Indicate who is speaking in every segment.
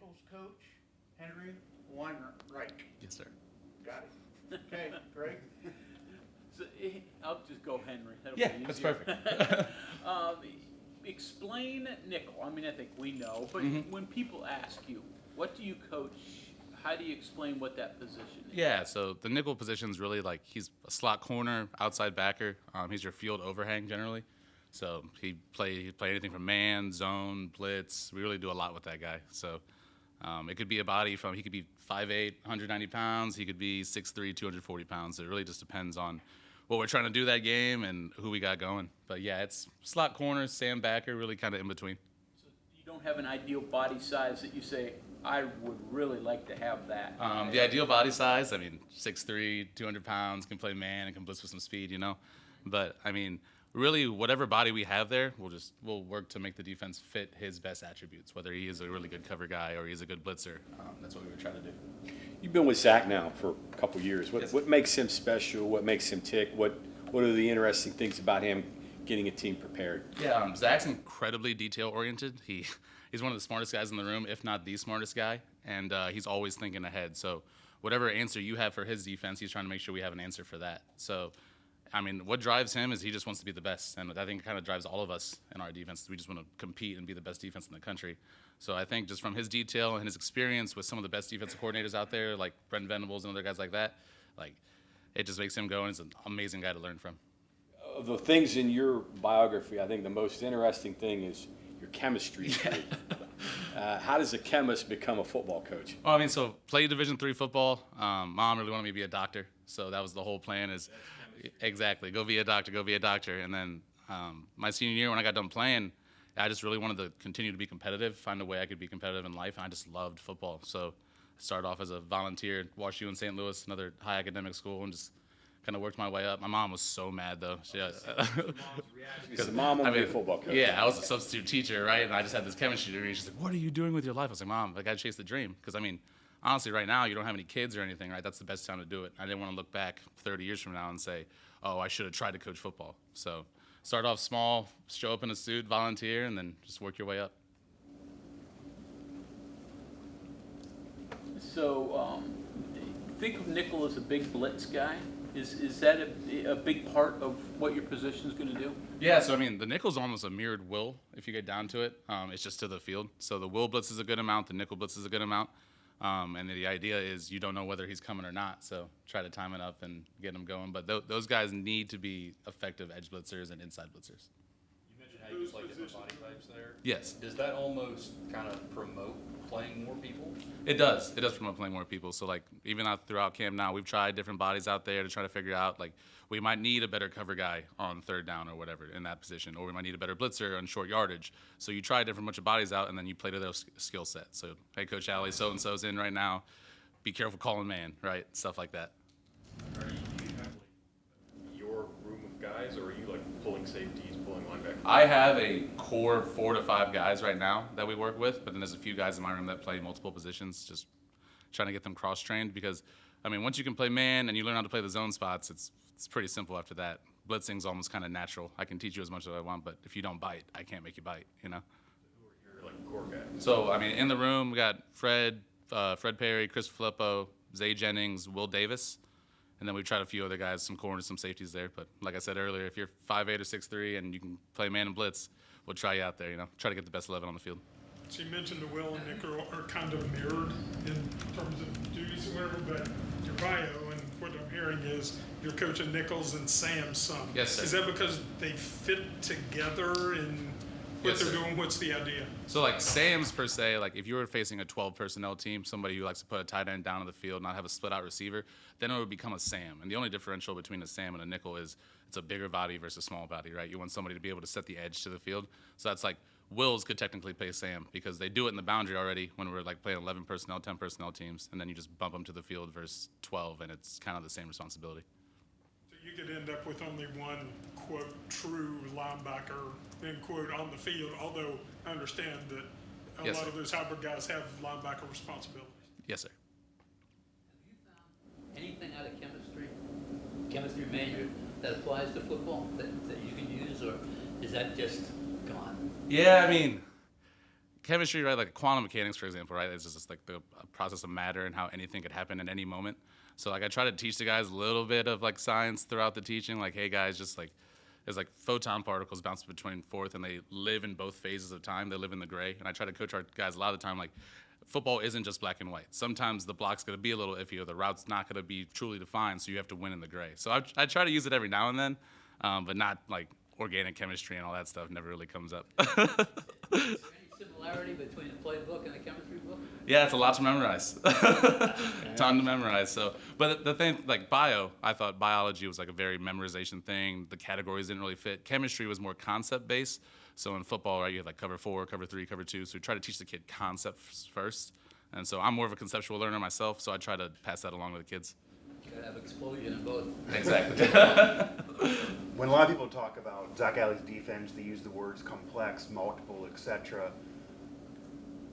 Speaker 1: Nichols coach, Henry Weinreich.
Speaker 2: Yes, sir.
Speaker 1: Got it. Okay, Greg?
Speaker 3: So, I'll just go Henry. That'll
Speaker 2: Yeah,
Speaker 3: be
Speaker 2: that's
Speaker 3: easier.
Speaker 2: perfect.
Speaker 3: Explain nickel. I mean, I think we know, but when people ask you, what do you coach? How do you explain what that position is?
Speaker 2: Yeah, so the nickel position is really like he's a slot corner, outside backer. He's your field overhang generally. So he'd play anything from man, zone, blitz. We really do a lot with that guy. So it could be a body from, he could be 5'8", 190 pounds. He could be 6'3", 240 pounds. It really just depends on what we're trying to do that game and who we got going. But yeah, it's slot corner, Sam backer, really kind of in between.
Speaker 3: So you don't have an ideal body size that you say, I would really like to have that.
Speaker 2: The ideal body size, I mean, 6'3", 200 pounds, can play man and can blitz with some speed, you know. But I mean, really, whatever body we have there, we'll work to make the defense fit his best attributes. Whether he is a really good cover guy or he's a good blitzer, that's what we would try to do.
Speaker 4: You've been with Zach now for a couple years.
Speaker 2: Yes.
Speaker 4: What makes him special? What makes him tick? What are the interesting things about him getting a team prepared?
Speaker 2: Yeah, Zach's incredibly detail-oriented. He's one of the smartest guys in the room, if not the smartest guy, and he's always thinking ahead. So whatever answer you have for his defense, he's trying to make sure we have an answer for that. So, I mean, what drives him is he just wants to be the best, and I think it kind of drives all of us in our defense. We just want to compete and be the best defense in the country. So I think just from his detail and his experience with some of the best defensive coordinators out there, like Brent Venables and other guys like that, like it just makes him go, and he's an amazing guy to learn from.
Speaker 4: Of the things in your biography, I think the most interesting thing is your chemistry degree. How does a chemist become a football coach?
Speaker 2: Well, I mean, so played Division III football. Mom really wanted me to be a doctor, so that was the whole plan is exactly, go be a doctor. And then my senior year when I got done playing, I just really wanted to continue to be competitive, find a way I could be competitive in life, and I just loved football. So I started off as a volunteer at WashU in St. Louis, another high academic school, and just kind of worked my way up. My mom was so mad, though.
Speaker 4: Because mom will be a football coach.
Speaker 2: Yeah, I was a substitute teacher, right? And I just had this chemistry degree. She's like, what are you doing with your life? I was like, Mom, I got to chase the dream. Because, I mean, honestly, right now, you don't have any kids or anything, right? That's the best time to do it. I didn't want to look back 30 years from now and say, oh, I should have tried to coach football. So start off small, show up in a suit, volunteer, and then just work your way up.
Speaker 3: So think of nickel as a big blitz guy. Is that a big part of what your position is going to do?
Speaker 2: Yeah, so I mean, the nickel's almost a mirrored will if you get down to it. It's just to the field. So the will blitz is a good amount, the nickel blitz is a good amount. And the idea is you don't know whether he's coming or not, so try to time it up and get him going. But those guys need to be effective edge blitzers and inside blitzers.
Speaker 5: You mentioned how you just like different body types there.
Speaker 2: Yes.
Speaker 5: Does that almost kind of promote playing more people?
Speaker 2: It does. It does promote playing more people. So, like, even throughout camp now, we've tried different bodies out there to try to figure out, like, we might need a better cover guy on third down or whatever in that position, or we might need a better blitzer on short yardage. So you try a different bunch of bodies out, and then you play to their skill set. So, hey, Coach Alli, so-and-so's in right now. Be careful calling man, right? Stuff like that.
Speaker 6: Do you have like your room of guys, or are you like pulling safeties, pulling linebackers?
Speaker 2: I have a core 4 to 5 guys right now that we work with, but then there's a few guys in my room that play multiple positions, just trying to get them cross-trained because, I mean, once you can play man and you learn how to play the zone spots, it's pretty simple after that. Blitzing's almost kind of natural. I can teach you as much as I want, but if you don't bite, I can't make you bite, you know?
Speaker 6: Who are your like core guys?
Speaker 2: So, I mean, in the room, we got Fred Perry, Chris Filippo, Zay Jennings, Will Davis, and then we've tried a few other guys, some corners, some safeties there. But like I said earlier, if you're 5'8" or 6'3" and you can play man and blitz, we'll try you out there, you know? Try to get the best 11 on the field.
Speaker 7: So you mentioned the Will and Nick are kind of mirrored in terms of duties or whatever, but your bio and what I'm hearing is you're coaching Nichols and Sam some.
Speaker 2: Yes, sir.
Speaker 7: Is that because they fit together in what
Speaker 2: Yes,
Speaker 7: they're
Speaker 2: sir.
Speaker 7: doing? What's the idea?
Speaker 2: So, like, Sam's per se, like, if you were facing a 12 personnel team, somebody who likes to put a tight end down on the field, not have a split out receiver, then it would become a Sam. And the only differential between a Sam and a nickel is it's a bigger body versus a small body, right? You want somebody to be able to set the edge to the field. So that's like Wills could technically play Sam because they do it in the boundary already when we're like playing 11 personnel, 10 personnel teams, and then you just bump them to the field versus 12, and it's kind of the same responsibility.
Speaker 7: So you could end up with only one, quote, true linebacker, end quote, on the field, although I understand that a
Speaker 2: Yes,
Speaker 7: lot
Speaker 2: sir.
Speaker 7: of those hybrid guys have linebacker responsibilities.
Speaker 2: Yes, sir.
Speaker 8: Have you found anything out of chemistry major that applies to football that you can use, or is that just gone?
Speaker 2: Yeah, I mean, chemistry, right? Like quantum mechanics, for example, right? It's just like the process of matter and how anything could happen at any moment. So like I try to teach the guys a little bit of like science throughout the teaching. Like, hey guys, just like there's like photon particles bounce between forth, and they live in both phases of time. They live in the gray. And I try to coach our guys a lot of the time, like football isn't just black and white. Sometimes the block's going to be a little iffy, or the route's not going to be truly defined, so you have to win in the gray. So I try to use it every now and then, but not like organic chemistry and all that stuff never really comes up.
Speaker 8: Is there any similarity between the playbook and the chemistry book?
Speaker 2: Yeah, it's a lot to memorize. Ton to memorize. So, but the thing, like bio, I thought biology was like a very memorization thing. The categories didn't really fit. Chemistry was more concept based. So in football, right, you have like cover 4, cover 3, cover 2. So we try to teach the kid concepts first. And so I'm more of a conceptual learner myself, so I try to pass that along to the kids.
Speaker 8: You gotta have explosion in both.
Speaker 2: Exactly.
Speaker 9: When a lot of people talk about Zach Alli's defense, they use the words complex, multiple, etc.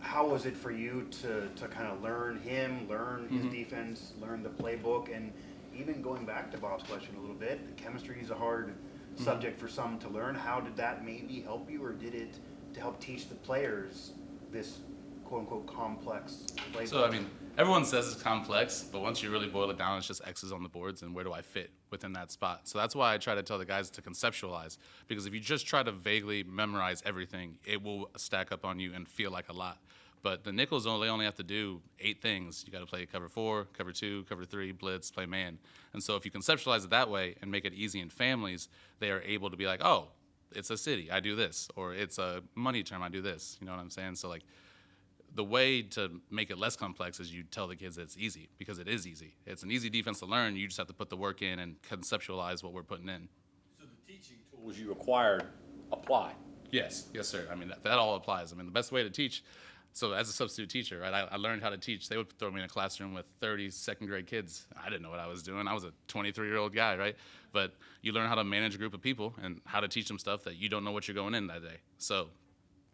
Speaker 9: How was it for you to kind of learn him, learn his defense, learn the playbook, and even going back to Bob's question a little bit, chemistry is a hard subject for some to learn. How did that maybe help you, or did it to help teach the players this quote-unquote complex playbook?
Speaker 2: So, I mean, everyone says it's complex, but once you really boil it down, it's just X's on the boards and where do I fit within that spot. So that's why I try to tell the guys to conceptualize, because if you just try to vaguely memorize everything, it will stack up on you and feel like a lot. But the nickels only have to do 8 things. You got to play cover 4, cover 2, cover 3, blitz, play man. And so if you conceptualize it that way and make it easy in families, they are able to be like, oh, it's a city, I do this, or it's a money term, I do this. You know what I'm saying? So like the way to make it less complex is you tell the kids that it's easy, because it is easy. It's an easy defense to learn. You just have to put the work in and conceptualize what we're putting in.
Speaker 4: So the teaching tools you acquired apply.
Speaker 2: Yes, sir. I mean, that all applies. I mean, the best way to teach, so as a substitute teacher, right, I learned how to teach. They would throw me in a classroom with 30 second grade kids. I didn't know what I was doing. I was a 23-year-old guy, right? But you learn how to manage a group of people and how to teach them stuff that you don't know what you're going in that day. So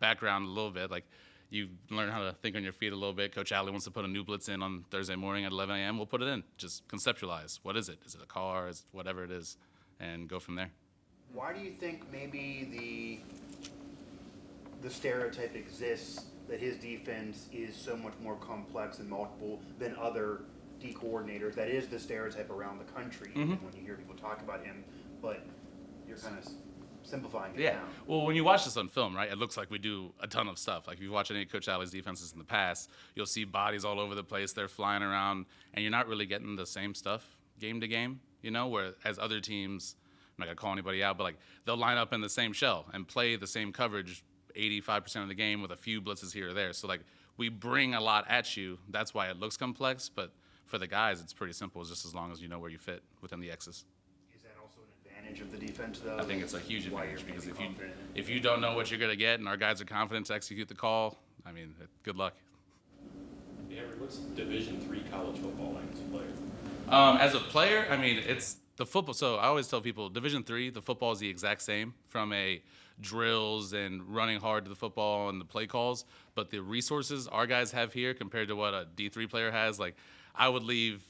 Speaker 2: background a little bit, like you learn how to think on your feet a little bit. Coach Alli wants to put a new blitz in on Thursday morning at 11 a.m. We'll put it in. Just conceptualize. What is it? Is it a car? Is it whatever it is? And go from there.
Speaker 9: Why do you think maybe the stereotype exists that his defense is so much more complex and multiple than other D coordinators? That is the stereotype around the country when you hear people talk about him, but you're kind of simplifying it
Speaker 2: Yeah.
Speaker 9: down.
Speaker 2: Well, when you watch this on film, right, it looks like we do a ton of stuff. Like if you watch any of Coach Alli's defenses in the past, you'll see bodies all over the place. They're flying around, and you're not really getting the same stuff game to game, you know, whereas other teams, I'm not going to call anybody out, but like they'll line up in the same shell and play the same coverage 85% of the game with a few blitzes here or there. So like we bring a lot at you. That's why it looks complex, but for the guys, it's pretty simple, just as long as you know where you fit within the X's.
Speaker 9: Is that also an advantage of the defense, though?
Speaker 2: I think it's a huge
Speaker 9: Why
Speaker 2: advantage,
Speaker 9: you're
Speaker 2: because
Speaker 9: maybe confident in it?
Speaker 2: if you don't know what you're going to get and our guys are confident to execute the call, I mean, good luck.
Speaker 6: Yeah, what's Division III college football like as a player?
Speaker 2: As a player, I mean, it's the football. So I always tell people, Division III, the football is the exact same from a drills and running hard to the football and the play calls. But the resources our guys have here compared to what a D3 player has, like I would leave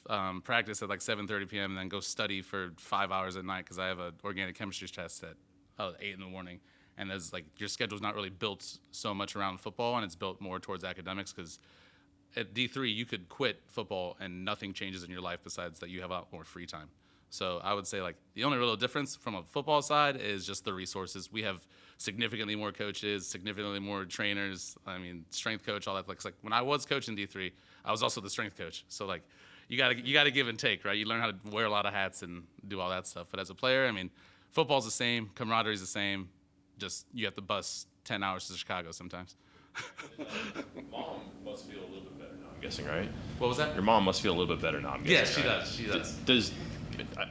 Speaker 2: practice at like 7:30 p.m. and then go study for 5 hours at night because I have an organic chemistry test at 8 in the morning. And there's like your schedule's not really built so much around football, and it's built more towards academics, because at D3 you could quit football and nothing changes in your life besides that you have a lot more free time. So I would say like the only real difference from a football side is just the resources. We have significantly more coaches, significantly more trainers. I mean, strength coach, all that. Like when I was coaching D3, I was also the strength coach. So like you gotta give and take, right? You learn how to wear a lot of hats and do all that stuff. But as a player, I mean, football's the same, camaraderie's the same. Just you have to bus 10 hours to Chicago sometimes.
Speaker 6: Mom must feel a little bit better now, I'm guessing, right?
Speaker 2: What was that?
Speaker 6: Your mom must feel a little bit better now, I'm
Speaker 2: Yeah,
Speaker 6: guessing,
Speaker 2: she
Speaker 6: right?
Speaker 2: does. She does.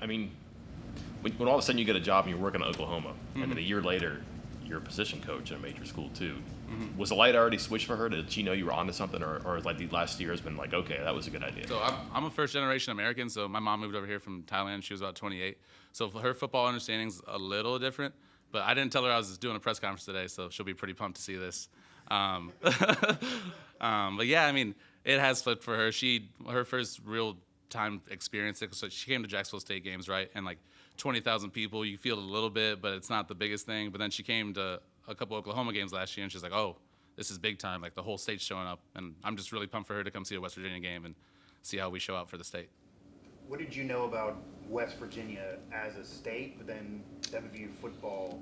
Speaker 6: I mean, when all of a sudden you get a job and you're working in Oklahoma, and then a year later you're a position coach at a major school too, was the light already switched for her? Did she know you were onto something, or like the last year has been like, okay, that was a good idea?
Speaker 2: So I'm a first-generation American, so my mom moved over here from Thailand. She was about 28. So her football understanding's a little different, but I didn't tell her I was doing a press conference today, so she'll be pretty pumped to see this. But yeah, I mean, it has flipped for her. Her first real time experience, so she came to Jacksonville State games, right? And like 20,000 people, you feel it a little bit, but it's not the biggest thing. But then she came to a couple Oklahoma games last year, and she's like, oh, this is big time. Like the whole state's showing up, and I'm just really pumped for her to come see a West Virginia game and see how we show out for the state.
Speaker 9: What did you know about West Virginia as a state, but then WVU football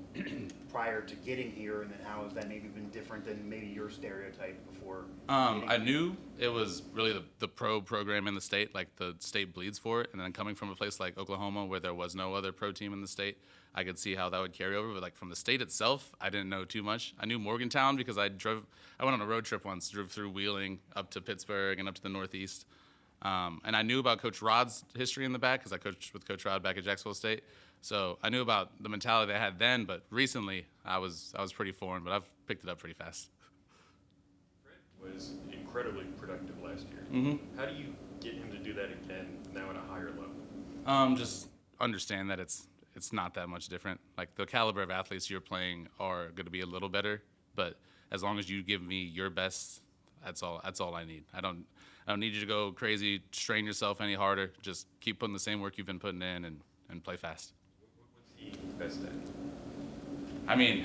Speaker 9: prior to getting here, and then how has that maybe been different than maybe your stereotype before?
Speaker 2: I knew it was really the pro program in the state, like the state bleeds for it, and then coming from a place like Oklahoma where there was no other pro team in the state, I could see how that would carry over. But like from the state itself, I didn't know too much. I knew Morgantown because I went on a road trip once, drove through Wheeling up to Pittsburgh and up to the Northeast. And I knew about Coach Rod's history in the back because I coached with Coach Rod back at Jacksonville State. So I knew about the mentality they had then, but recently I was pretty foreign, but I've picked it up pretty fast.
Speaker 10: Fred was incredibly productive last year.
Speaker 2: Mm-hmm.
Speaker 10: How do you get him to do that again now at a higher level?
Speaker 2: Just understand that it's not that much different. Like the caliber of athletes you're playing are going to be a little better, but as long as you give me your best, that's all I need. I don't need you to go crazy, strain yourself any harder. Just keep putting the same work you've been putting in and play fast.
Speaker 10: What's he best at?
Speaker 2: I mean,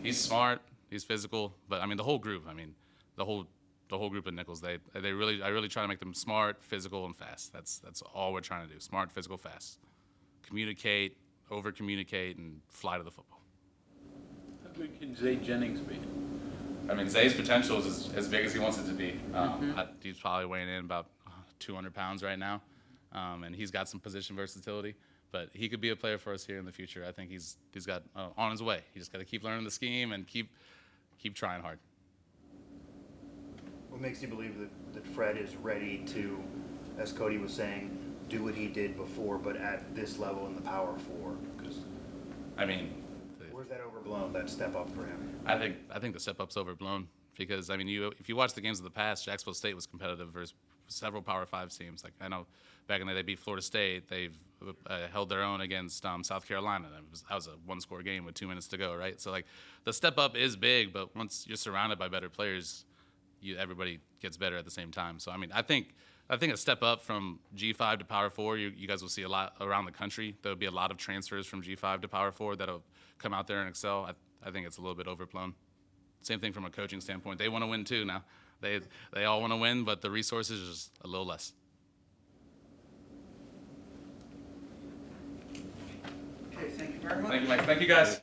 Speaker 2: he's smart, he's physical, but I mean the whole group. I mean, the whole group of Nichols. I really try to make them smart, physical, and fast. That's all we're trying to do. Smart, physical, fast. Communicate, over communicate, and fly to the football.
Speaker 3: How good can Zay Jennings be?
Speaker 2: I mean, Zay's potential is as big as he wants it to be. He's probably weighing in about 200 pounds right now, and he's got some position versatility. But he could be a player for us here in the future. I think he's got on his way. He just got to keep learning the scheme and keep trying hard.
Speaker 9: What makes you believe that Fred is ready to, as Cody was saying, do what he did before, but at this level in the Power Four? Because
Speaker 2: I mean,
Speaker 9: where's that overblown, that step up for him?
Speaker 2: I think the step up's overblown because I mean, if you watch the games of the past, Jacksonville State was competitive versus several Power 5 teams. Like I know back in the day they beat Florida State. They've held their own against South Carolina. That was a one-score game with 2 minutes to go, right? So like the step up is big, but once you're surrounded by better players, everybody gets better at the same time. So I mean, I think a step up from G5 to Power 4, you guys will see a lot around the country. There'll be a lot of transfers from G5 to Power 4 that'll come out there and excel. I think it's a little bit overblown. Same thing from a coaching standpoint. They want to win too now. They all want to win, but the resources is just a little less.
Speaker 1: Okay, thank you very much.
Speaker 2: Thank you, Mike. Thank you, guys.